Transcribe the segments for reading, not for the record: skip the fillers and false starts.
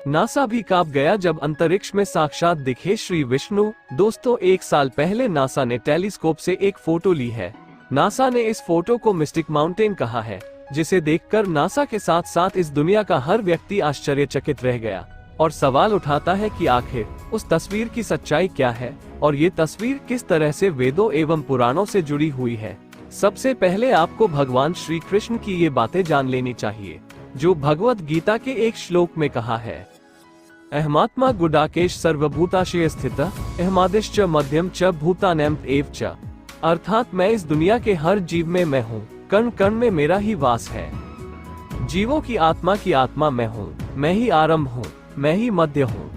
NASA भी कांप गया जब अंतरिक्ष में साक्षात दिखे श्री विष्णु। दोस्तों, 1 साल पहले नासा ने टेलीस्कोप से एक फोटो ली है। नासा ने इस फोटो को मिस्टिक माउंटेन कहा है, जिसे देखकर नासा के साथ साथ इस दुनिया का हर व्यक्ति आश्चर्यचकित रह गया और सवाल उठाता है कि आखिर उस तस्वीर की सच्चाई क्या है और ये तस्वीर किस तरह से वेदों एवं पुराणों से जुड़ी हुई है। सबसे पहले आपको भगवान श्री कृष्ण की ये बातें जान लेनी चाहिए, जो भगवत गीता के एक श्लोक में कहा है, अहमात्मा गुडाकेश सर्वभूताशय स्थितः अहमादिश्च मध्यम च भूतानां एव च। अर्थात मैं इस दुनिया के हर जीव में मैं हूँ, कण कण में मेरा ही वास है। जीवों की आत्मा मैं हूँ, मैं ही आरंभ हूँ, मैं ही मध्य हूँ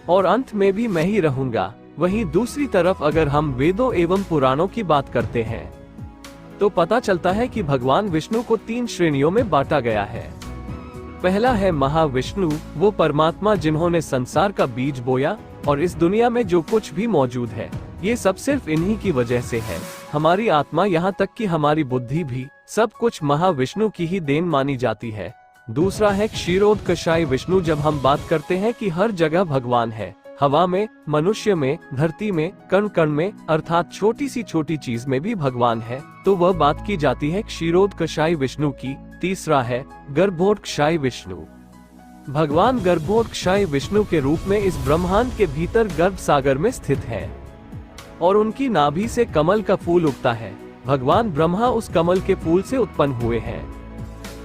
और अंत में भी मैं ही रहूंगा। वहीं दूसरी तरफ अगर हम वेदों एवं पुराणों की बात करते हैं तो पता चलता है कि भगवान विष्णु को 3 श्रेणियों में बांटा गया है। पहला है महाविष्णु, वो परमात्मा जिन्होंने संसार का बीज बोया और इस दुनिया में जो कुछ भी मौजूद है ये सब सिर्फ इन्हीं की वजह से है। हमारी आत्मा, यहाँ तक कि हमारी बुद्धि भी, सब कुछ महाविष्णु की ही देन मानी जाती है। दूसरा है क्षीरोदकशाय विष्णु। जब हम बात करते हैं कि हर जगह भगवान है, हवा में, मनुष्य में, धरती में, कण कण में, अर्थात छोटी सी छोटी चीज में भी भगवान है, तो वह बात की जाती है क्षीरोदकशाय विष्णु की। तीसरा है गर्भोदकशाय विष्णु। भगवान गर्भोदकशाय विष्णु के रूप में इस ब्रह्मांड के भीतर गर्भ सागर में स्थित है और उनकी नाभि से कमल का फूल उगता है। भगवान ब्रह्मा उस कमल के फूल से उत्पन्न हुए हैं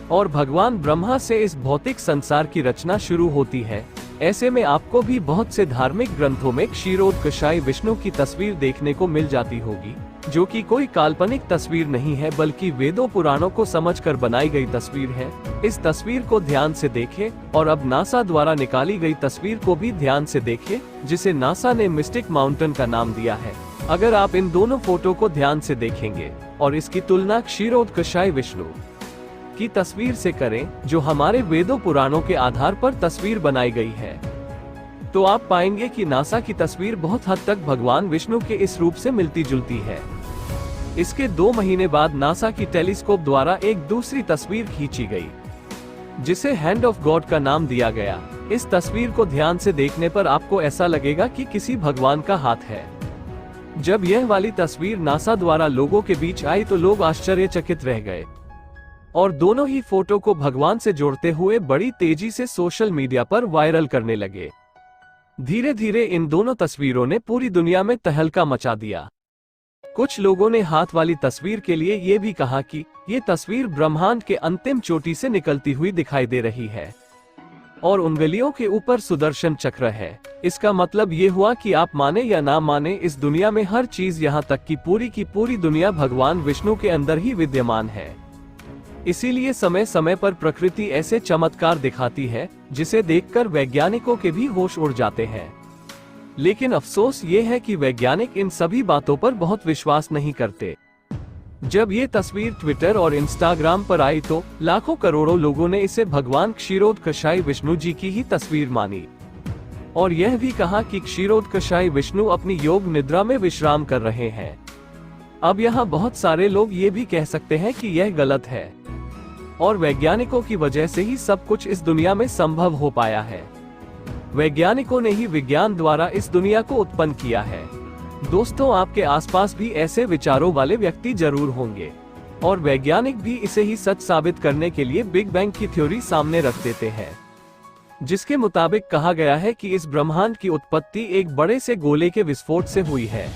और भगवान ब्रह्मा से इस भौतिक संसार की रचना शुरू होती है। ऐसे में आपको भी बहुत से धार्मिक ग्रंथों में क्षीरोदकशाय विष्णु की तस्वीर देखने को मिल जाती होगी, जो कि कोई काल्पनिक तस्वीर नहीं है बल्कि वेदों पुराणों को समझकर बनाई गई तस्वीर है। इस तस्वीर को ध्यान से देखें और अब नासा द्वारा निकाली गई तस्वीर को भी ध्यान से देखें, जिसे नासा ने मिस्टिक माउंटेन का नाम दिया है। अगर आप इन दोनों फोटो को ध्यान से देखेंगे और इसकी तुलना क्षीरोदकशाय विष्णु की तस्वीर से करें, जो हमारे वेदों पुराणों के आधार पर तस्वीर बनाई गई है, तो आप पाएंगे कि नासा की तस्वीर बहुत हद तक भगवान विष्णु के इस रूप से मिलती जुलती है। इसके 2 महीने बाद नासा की टेलीस्कोप द्वारा एक दूसरी तस्वीर खींची गई, जिसे हैंड ऑफ गॉड का नाम दिया गया। इस तस्वीर को ध्यान से देखने पर आपको ऐसा लगेगा कि किसी भगवान का हाथ है। जब यह वाली तस्वीर नासा द्वारा लोगों के बीच आई तो लोग आश्चर्यचकित रह गए और दोनों ही फोटो को भगवान से जोड़ते हुए बड़ी तेजी से सोशल मीडिया पर वायरल करने लगे। धीरे धीरे इन दोनों तस्वीरों ने पूरी दुनिया में तहलका मचा दिया। कुछ लोगों ने हाथ वाली तस्वीर के लिए ये भी कहा कि ये तस्वीर ब्रह्मांड के अंतिम चोटी से निकलती हुई दिखाई दे रही है और उंगलियों के ऊपर सुदर्शन चक्र है। इसका मतलब ये हुआ कि आप माने या ना माने, इस दुनिया में हर चीज, यहाँ तक कि पूरी की पूरी दुनिया भगवान विष्णु के अंदर ही विद्यमान है। इसीलिए समय समय पर प्रकृति ऐसे चमत्कार दिखाती है जिसे देखकर वैज्ञानिकों के भी होश उड़ जाते हैं। लेकिन अफसोस ये है कि वैज्ञानिक इन सभी बातों पर बहुत विश्वास नहीं करते। जब ये तस्वीर ट्विटर और इंस्टाग्राम पर आई तो लाखों करोड़ों लोगों ने इसे भगवान क्षीरोदकशाय विष्णु जी की ही तस्वीर मानी और यह भी कहा कि क्षीरोदकशाय विष्णु अपनी योग निद्रा में विश्राम कर रहे हैं। अब यहाँ बहुत सारे लोग ये भी कह सकते हैं कि यह गलत है और वैज्ञानिकों की वजह से ही सब कुछ इस दुनिया में संभव हो पाया है। वैज्ञानिकों ने ही विज्ञान द्वारा इस दुनिया को उत्पन्न किया है। दोस्तों, आपके आसपास भी ऐसे विचारों वाले व्यक्ति जरूर होंगे और वैज्ञानिक भी इसे ही सच साबित करने के लिए बिग बैंग की थ्योरी सामने रख देते हैं, जिसके मुताबिक कहा गया है कि इस ब्रह्मांड की उत्पत्ति एक बड़े से गोले के विस्फोट से हुई है।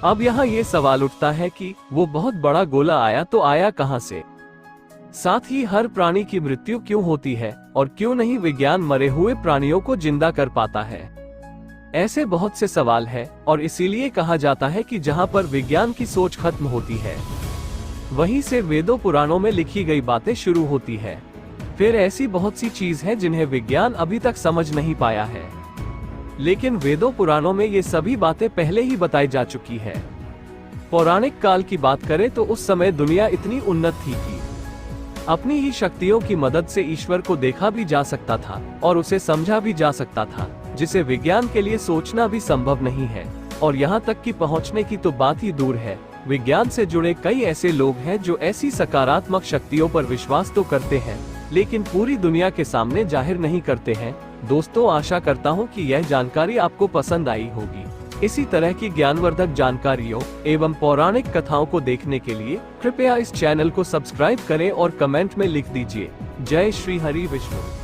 अब यहाँ ये सवाल उठता है कि वो बहुत बड़ा गोला आया तो आया कहाँ से? साथ ही हर प्राणी की मृत्यु क्यों होती है और क्यों नहीं विज्ञान मरे हुए प्राणियों को जिंदा कर पाता है? ऐसे बहुत से सवाल हैं और इसीलिए कहा जाता है कि जहाँ पर विज्ञान की सोच खत्म होती है, वहीं से वेदों पुराणों में लिखी गई बातें शुरू होती है। फिर ऐसी बहुत सी चीज है जिन्हें विज्ञान अभी तक समझ नहीं पाया है, लेकिन वेदों पुराणों में ये सभी बातें पहले ही बताई जा चुकी है। पौराणिक काल की बात करें तो उस समय दुनिया इतनी उन्नत थी कि अपनी ही शक्तियों की मदद से ईश्वर को देखा भी जा सकता था और उसे समझा भी जा सकता था, जिसे विज्ञान के लिए सोचना भी संभव नहीं है। और यहाँ तक कि पहुँचने की तो बात ही दूर है। विज्ञान से जुड़े कई ऐसे लोग हैं जो ऐसी सकारात्मक शक्तियों पर विश्वास तो करते हैं, लेकिन पूरी दुनिया के सामने जाहिर नहीं करते हैं। दोस्तों आशा करता हूँ कि यह जानकारी आपको पसंद आई होगी। इसी तरह की ज्ञानवर्धक जानकारियों एवं पौराणिक कथाओं को देखने के लिए कृपया इस चैनल को सब्सक्राइब करें और कमेंट में लिख दीजिए जय श्री हरि विष्णु।